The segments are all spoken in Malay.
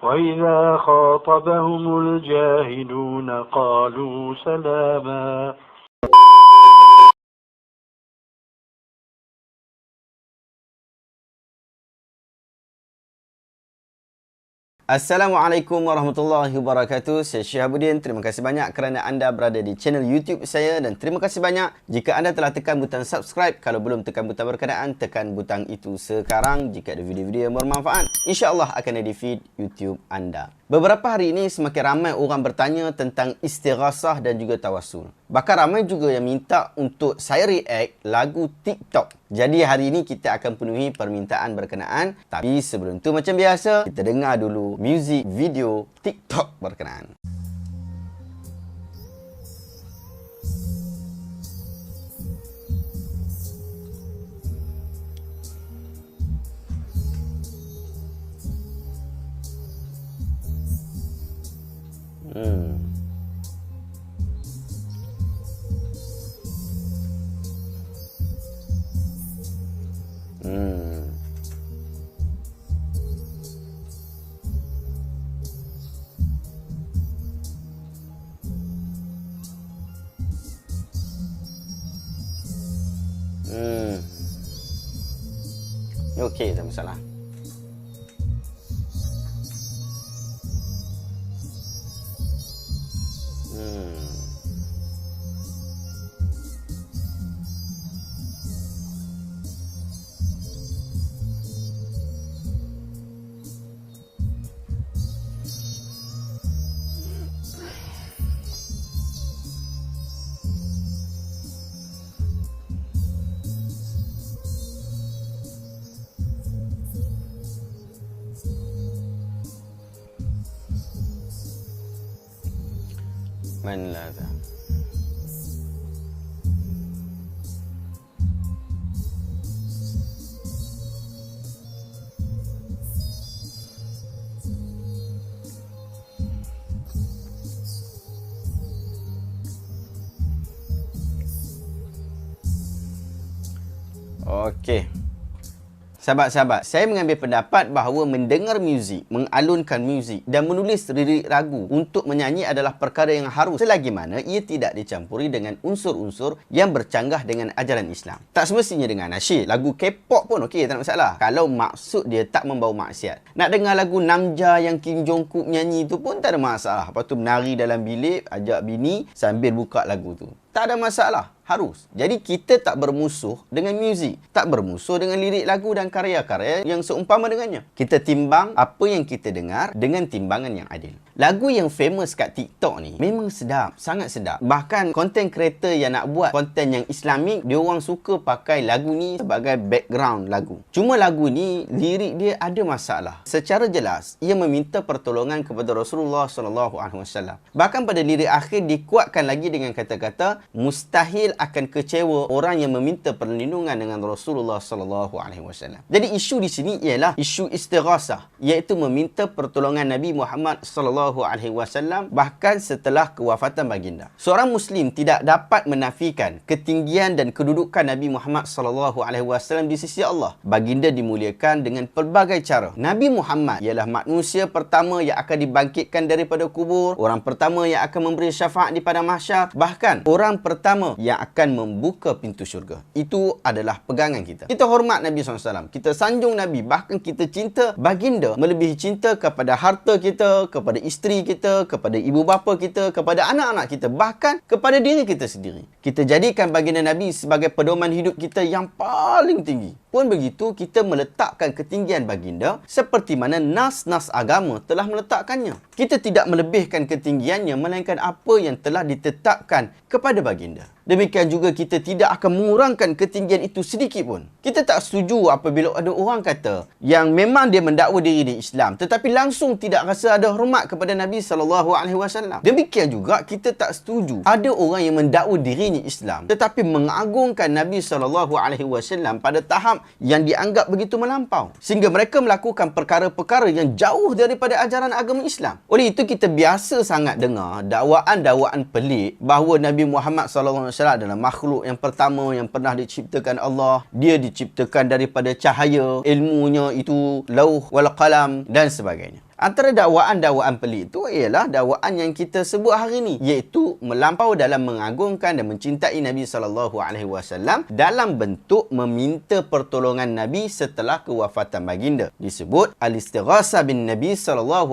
وإذا خاطبهم الجاهلون قالوا سلاما. Assalamualaikum warahmatullahi wabarakatuh. Saya Syihabuddin. Terima kasih banyak kerana anda berada di channel YouTube saya dan terima kasih banyak jika anda telah tekan butang subscribe. Kalau belum tekan butang berkenaan, tekan butang itu sekarang. Jika ada video-video yang bermanfaat, insya-Allah akan ada di feed YouTube anda. Beberapa hari ini semakin ramai orang bertanya tentang istighasah dan juga tawassul. Bahkan ramai juga yang minta untuk saya react lagu TikTok. Jadi hari ini kita akan penuhi permintaan berkenaan. Tapi sebelum tu macam biasa, kita dengar dulu muzik video TikTok berkenaan. Hmm. Okey, tak masalah. من لاذا Okey. Sahabat-sahabat, saya mengambil pendapat bahawa mendengar muzik, mengalunkan muzik dan menulis lirik lagu untuk menyanyi adalah perkara yang harus selagi mana ia tidak dicampuri dengan unsur-unsur yang bercanggah dengan ajaran Islam. Tak semestinya dengan nasyid, lagu K-pop pun okey, tak ada masalah. Kalau maksud dia tak membawa maksiat. Nak dengar lagu Namja yang Kim Jong-kook nyanyi tu pun tak ada masalah. Lepas tu menari dalam bilik, ajak bini sambil buka lagu tu. Tak ada masalah. Harus. Jadi kita tak bermusuh dengan muzik. Tak bermusuh dengan lirik lagu dan karya-karya yang seumpama dengannya. Kita timbang apa yang kita dengar dengan timbangan yang adil. Lagu yang famous kat TikTok ni memang sedap. Sangat sedap. Bahkan content creator yang nak buat content yang Islamik, dia orang suka pakai lagu ni sebagai background lagu. Cuma lagu ni, lirik dia ada masalah. Secara jelas, ia meminta pertolongan kepada Rasulullah SAW. Bahkan pada lirik akhir dikuatkan lagi dengan kata-kata mustahil akan kecewa orang yang meminta perlindungan dengan Rasulullah SAW. Jadi isu di sini ialah isu istighasah, iaitu meminta pertolongan Nabi Muhammad SAW bahkan setelah kewafatan baginda. Seorang Muslim tidak dapat menafikan ketinggian dan kedudukan Nabi Muhammad SAW di sisi Allah. Baginda dimuliakan dengan pelbagai cara. Nabi Muhammad ialah manusia pertama yang akan dibangkitkan daripada kubur, orang pertama yang akan memberi syafaat di padang mahsyar, bahkan orang pertama yang akan membuka pintu syurga. Itu adalah pegangan kita. Kita hormat Nabi SAW. Kita sanjung Nabi. Bahkan kita cinta baginda melebihi cinta kepada harta kita, kepada isteri kita, kepada ibu bapa kita, kepada anak-anak kita, bahkan kepada diri kita sendiri. Kita jadikan baginda Nabi sebagai pedoman hidup kita yang paling tinggi. Pun begitu, kita meletakkan ketinggian baginda seperti mana nas-nas agama telah meletakkannya. Kita tidak melebihkan ketinggiannya, melainkan apa yang telah ditetapkan kepada baginda. Demikian juga kita tidak akan mengurangkan ketinggian itu sedikit pun. Kita tak setuju apabila ada orang kata yang memang dia mendakwa diri di Islam tetapi langsung tidak rasa ada hormat kepada Nabi SAW. Demikian juga kita tak setuju ada orang yang mendakwa dirinya Islam tetapi mengagungkan Nabi SAW pada tahap yang dianggap begitu melampau, sehingga mereka melakukan perkara-perkara yang jauh daripada ajaran agama Islam. Oleh itu kita biasa sangat dengar dakwaan-dakwaan pelik bahawa Nabi Muhammad SAW adalah makhluk yang pertama yang pernah diciptakan Allah. Dia diciptakan daripada cahaya, ilmunya itu lauh wal qalam dan sebagainya. Antara dakwaan-dakwaan pelik itu ialah dakwaan yang kita sebut hari ini, iaitu melampau dalam mengagungkan dan mencintai Nabi SAW dalam bentuk meminta pertolongan Nabi setelah kewafatan baginda. Disebut al-istighasah bin Nabi SAW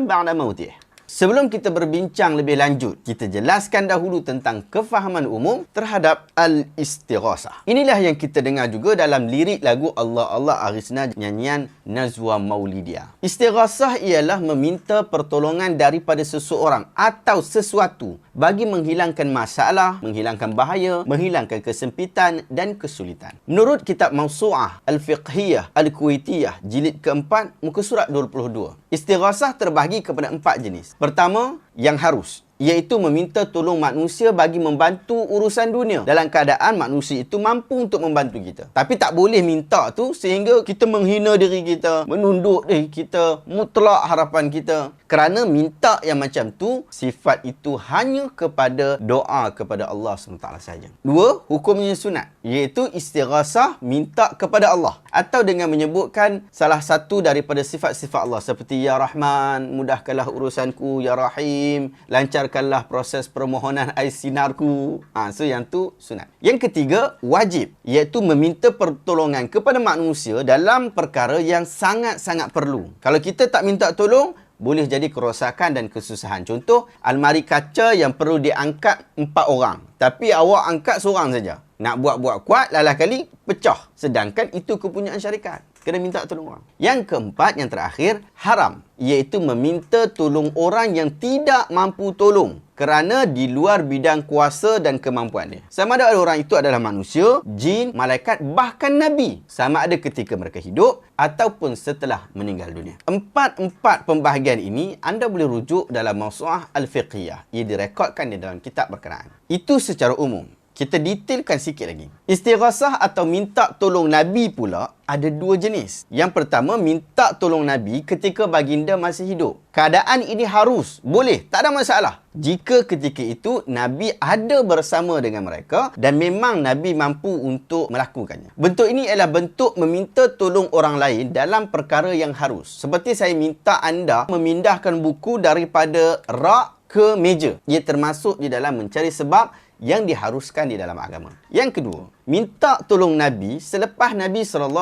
ba'da mautih. Sebelum kita berbincang lebih lanjut, kita jelaskan dahulu tentang kefahaman umum terhadap al-istighasah. Inilah yang kita dengar juga dalam lirik lagu Allah Allah Arisna nyanyian Nazwa Maulidiyah. Istighasah ialah meminta pertolongan daripada seseorang atau sesuatu bagi menghilangkan masalah, menghilangkan bahaya, menghilangkan kesempitan dan kesulitan. Menurut kitab Mawsu'ah Al-Fiqhiyah Al-Kuwaitiyah jilid keempat, muka surat 22. Istighasah terbahagi kepada 4 jenis. Pertama, yang harus, iaitu meminta tolong manusia bagi membantu urusan dunia dalam keadaan manusia itu mampu untuk membantu kita. Tapi tak boleh minta tu sehingga kita menghina diri kita, menunduk diri kita, mutlak harapan kita. Kerana minta yang macam tu, sifat itu hanya kepada doa kepada Allah SWT saja. 2, hukumnya sunat, iaitu istighasah minta kepada Allah atau dengan menyebutkan salah satu daripada sifat-sifat Allah seperti Ya Rahman, mudahkanlah urusanku, Ya Rahim, lancarkanlah proses permohonan air sinarku. So yang tu sunat. Yang ketiga, wajib, iaitu meminta pertolongan kepada manusia dalam perkara yang sangat-sangat perlu. Kalau kita tak minta tolong, boleh jadi kerosakan dan kesusahan. Contoh, almari kaca yang perlu diangkat 4 orang. Tapi awak angkat seorang saja. Nak buat-buat kuat, lalah kali pecah. Sedangkan itu kepunyaan syarikat. Kena minta tolong orang. Yang keempat, yang terakhir, haram. Iaitu meminta tolong orang yang tidak mampu tolong kerana di luar bidang kuasa dan kemampuan dia. Sama ada orang itu adalah manusia, jin, malaikat, bahkan Nabi. Sama ada ketika mereka hidup ataupun setelah meninggal dunia. Empat pembahagian ini anda boleh rujuk dalam Mawsu'ah Al-Fiqhiyah. Ia direkodkan di dalam kitab berkenaan. Itu secara umum. Kita detailkan sikit lagi. Istighasah atau minta tolong Nabi pula ada 2 jenis. Yang pertama, minta tolong Nabi ketika baginda masih hidup. Keadaan ini harus, boleh, tak ada masalah. Jika ketika itu Nabi ada bersama dengan mereka dan memang Nabi mampu untuk melakukannya. Bentuk ini ialah bentuk meminta tolong orang lain dalam perkara yang harus. Seperti saya minta anda memindahkan buku daripada rak ke meja. Ia termasuk di dalam mencari sebab yang diharuskan di dalam agama. Yang kedua, minta tolong Nabi selepas Nabi SAW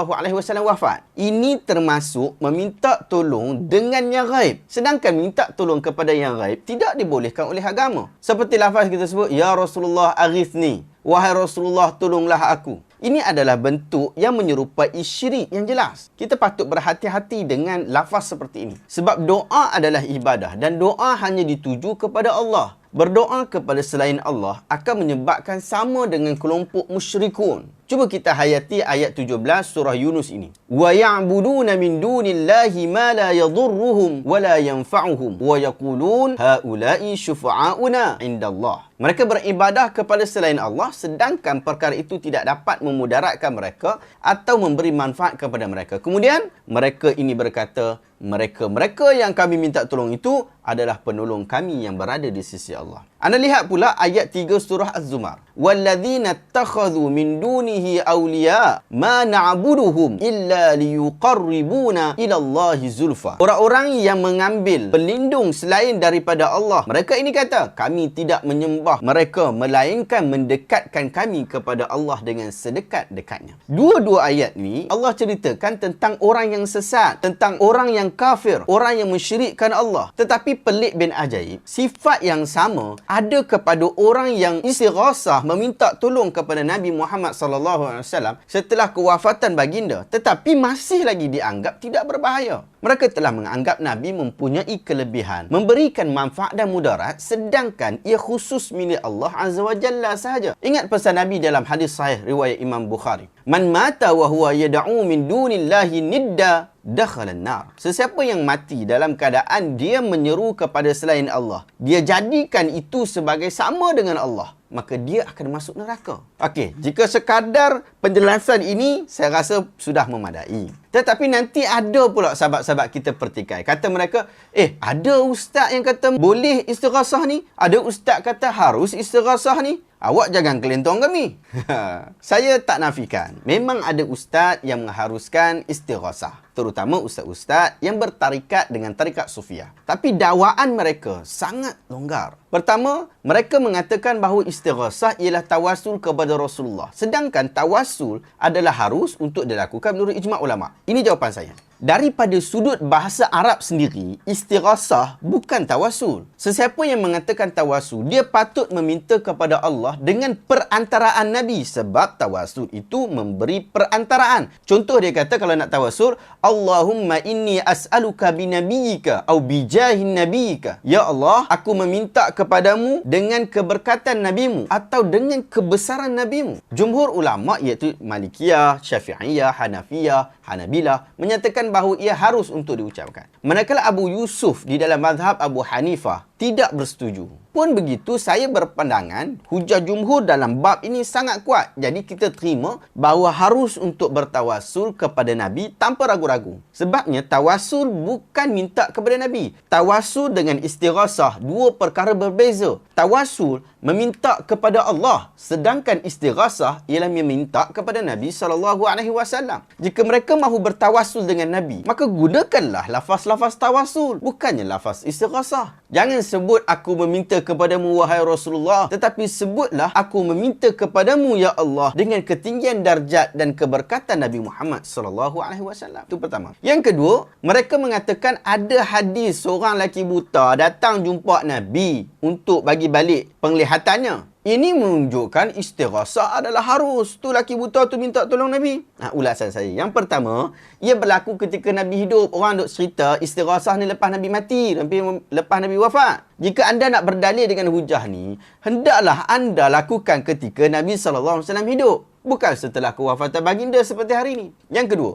wafat. Ini termasuk meminta tolong dengan yang gaib. Sedangkan minta tolong kepada yang gaib tidak dibolehkan oleh agama. Seperti lafaz kita sebut, Ya Rasulullah aghithni. Wahai Rasulullah, tolonglah aku. Ini adalah bentuk yang menyerupai syirik yang jelas. Kita patut berhati-hati dengan lafaz seperti ini. Sebab doa adalah ibadah dan doa hanya dituju kepada Allah. Berdoa kepada selain Allah akan menyebabkan sama dengan kelompok musyrikun. Cuba kita hayati ayat 17 surah Yunus ini. Wa ya'buduna min dunillahi ma la yadhurruhum wa la yanfa'uhum wa yaqulun haula'i syufa'auna 'indallah. Mereka beribadah kepada selain Allah sedangkan perkara itu tidak dapat memudaratkan mereka atau memberi manfaat kepada mereka. Kemudian mereka ini berkata, mereka yang kami minta tolong itu adalah penolong kami yang berada di sisi Allah. Anda lihat pula ayat 3 surah Az-Zumar. Walladzina ittakhadhu min dunihi awliya ma na'buduhum illa liyuqarribuna ila Allahi zulfa. Orang-orang yang mengambil pelindung selain daripada Allah, mereka ini kata, kami tidak menyembah mereka melainkan mendekatkan kami kepada Allah dengan sedekat-dekatnya. Dua-dua ayat ni Allah ceritakan tentang orang yang sesat, tentang orang yang kafir, orang yang mensyirikkan Allah. Tetapi pelik bin ajaib, sifat yang sama ada kepada orang yang istighasah meminta tolong kepada Nabi Muhammad SAW setelah kewafatan baginda, tetapi masih lagi dianggap tidak berbahaya. Mereka telah menganggap Nabi mempunyai kelebihan, memberikan manfaat dan mudarat, sedangkan ia khusus milik Allah Azza wa Jalla sahaja. Ingat pesan Nabi dalam hadis sahih riwayat Imam Bukhari. Man mata wa huwa yad'u min dunillahi nidda dakhala an-nar. Sesiapa yang mati dalam keadaan dia menyeru kepada selain Allah, dia jadikan itu sebagai sama dengan Allah, maka dia akan masuk neraka. Okey, jika sekadar penjelasan ini saya rasa sudah memadai. Tetapi nanti ada pula sahabat-sahabat kita pertikai. Kata mereka, ada ustaz yang kata boleh istighasah ni, ada ustaz kata harus istighasah ni. Awak jangan kelentong kami. Saya tak nafikan. Memang ada ustaz yang mengharuskan istighasah. terutama ustaz-ustaz yang bertarikat dengan tarikat Sufiah. Tapi dakwaan mereka sangat longgar. Pertama, mereka mengatakan bahawa istighasah ialah tawasul kepada Rasulullah. Sedangkan tawasul adalah harus untuk dilakukan menurut ijma' ulama'. Ini jawapan saya. Daripada sudut bahasa Arab sendiri, istighasah bukan tawasul. Sesiapa yang mengatakan tawasul, dia patut meminta kepada Allah dengan perantaraan Nabi. Sebab tawasul itu memberi perantaraan. Contoh dia kata kalau nak tawasul, Allahumma inni as'aluka binabiyika atau bijahin nabiyika. Ya Allah, aku meminta kepadamu dengan keberkatan nabimu atau dengan kebesaran nabimu. Jumhur ulama iaitu Malikiyah, Syafi'iyah, Hanafiyah, Hanabilah menyatakan bahawa ia harus untuk diucapkan. Manakala Abu Yusuf di dalam mazhab Abu Hanifah tidak bersetuju. Pun begitu, saya berpandangan hujah jumhur dalam bab ini sangat kuat. Jadi kita terima bahawa harus untuk bertawasul kepada Nabi tanpa ragu-ragu. Sebabnya tawasul bukan minta kepada Nabi. Tawasul dengan istighasah dua perkara berbeza. Tawasul meminta kepada Allah, sedangkan istighasah ialah meminta kepada Nabi SAW. Jika mereka mahu bertawasul dengan Nabi, maka gunakanlah lafaz-lafaz tawasul, bukannya lafaz istighasah. Jangan sebut aku meminta kepadamu wahai Rasulullah, tetapi sebutlah aku meminta kepadamu ya Allah dengan ketinggian darjat dan keberkatan Nabi Muhammad SAW. Itu pertama. Yang kedua, mereka mengatakan ada hadis seorang lelaki buta datang jumpa Nabi untuk bagi balik penglihatannya. Ini menunjukkan istighasah adalah harus. Tu lelaki buta tu minta tolong Nabi. Ulasan saya. Yang pertama, ia berlaku ketika Nabi hidup. Orang duk cerita istighasah ni lepas Nabi mati, lepas Nabi wafat. Jika anda nak berdalil dengan hujah ni, hendaklah anda lakukan ketika Nabi SAW hidup. Bukan setelah kewafatan baginda seperti hari ini. Yang kedua,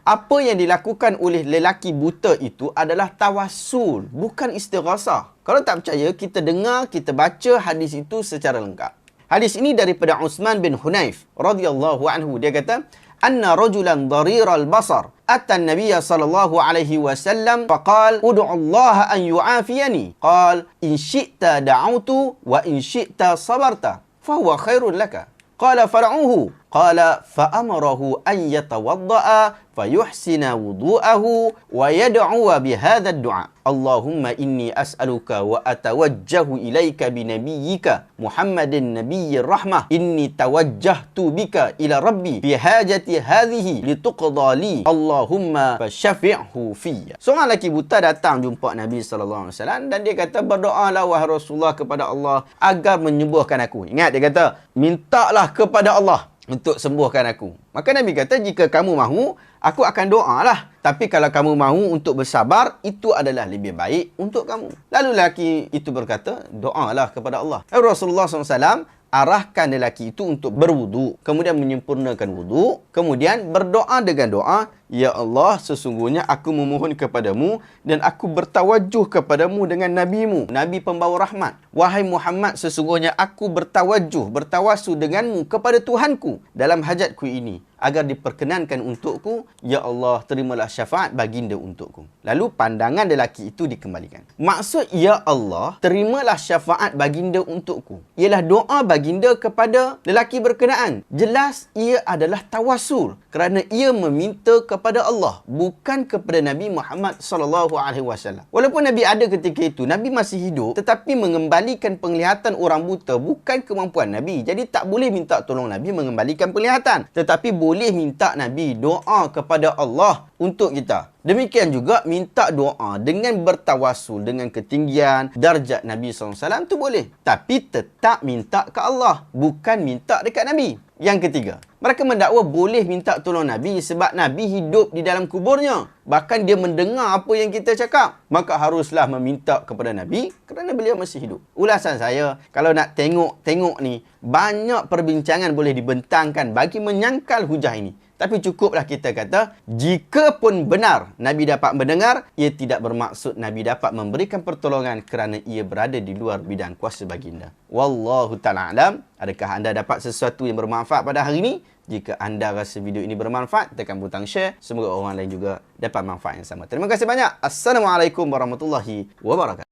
apa yang dilakukan oleh lelaki buta itu adalah tawasul, bukan istighasah. Kalau tak percaya, kita dengar, kita baca hadis itu secara lengkap. Hadis ini daripada Utsman bin Hunayf radhiyallahu anhu. Dia kata, "Anna rajulan dhariral basar ata an-nabiy sallallahu alaihi wasallam faqala ud'u Allah an yu'afiyani." Qala, "In syi'ta da'awtu wa in syi'ta sabarta, fa huwa khairun laka." Qala far'uhu. Qala fa'amarahu an yatawadda'a fayuhsina wudu'ahu wa yad'uwa bihadha ad-du'a. Allahumma inni as'aluka wa atawajjahu ilaika binabiyyika Muhammadin nabiyyir rahmah. Inni tawajjahtu bika ila rabbi fi hajati hadhihi lituqda li. Allahumma fasyafi'hu fiyya. Seorang lelaki buta datang jumpa Nabi SAW dan dia kata, berdoalah wahai Rasulullah kepada Allah agar menyembuhkan aku. Ingat, dia kata, mintalah kepada Allah untuk sembuhkan aku. Maka Nabi kata, jika kamu mahu, aku akan doalah. Tapi kalau kamu mahu untuk bersabar, itu adalah lebih baik untuk kamu. Lalu lelaki itu berkata, doalah kepada Allah. Rasulullah SAW arahkan lelaki itu untuk berwudu, kemudian menyempurnakan wudu, kemudian berdoa dengan doa, Ya Allah, sesungguhnya aku memohon kepadamu dan aku bertawajuh kepadamu dengan nabimu, Nabi pembawa rahmat. Wahai Muhammad, sesungguhnya aku bertawasul denganmu kepada Tuhanku dalam hajatku ini, agar diperkenankan untukku. Ya Allah, terimalah syafaat baginda untukku. Lalu pandangan lelaki itu dikembalikan. Maksud Ya Allah, terimalah syafaat baginda untukku ialah doa baginda kepada lelaki berkenaan. Jelas ia adalah tawasul kerana ia meminta kepada Allah, bukan kepada Nabi Muhammad SAW. Walaupun Nabi ada ketika itu, Nabi masih hidup, tetapi mengembalikan penglihatan orang buta bukan kemampuan Nabi. Jadi tak boleh minta tolong Nabi mengembalikan penglihatan, tetapi boleh minta Nabi doa kepada Allah untuk kita. Demikian juga minta doa dengan bertawasul dengan ketinggian darjat Nabi SAW tu boleh. Tapi tetap minta ke Allah, bukan minta dekat Nabi. Yang ketiga, mereka mendakwa boleh minta tolong Nabi sebab Nabi hidup di dalam kuburnya. Bahkan dia mendengar apa yang kita cakap. Maka haruslah meminta kepada Nabi kerana beliau masih hidup. Ulasan saya, kalau nak tengok ni, banyak perbincangan boleh dibentangkan bagi menyangkal hujah ini. Tapi cukuplah kita kata, jika pun benar Nabi dapat mendengar, ia tidak bermaksud Nabi dapat memberikan pertolongan kerana ia berada di luar bidang kuasa baginda. Wallahu ta'ala alam. Adakah anda dapat sesuatu yang bermanfaat pada hari ini? Jika anda rasa video ini bermanfaat, tekan butang share. Semoga orang lain juga dapat manfaat yang sama. Terima kasih banyak. Assalamualaikum warahmatullahi wabarakatuh.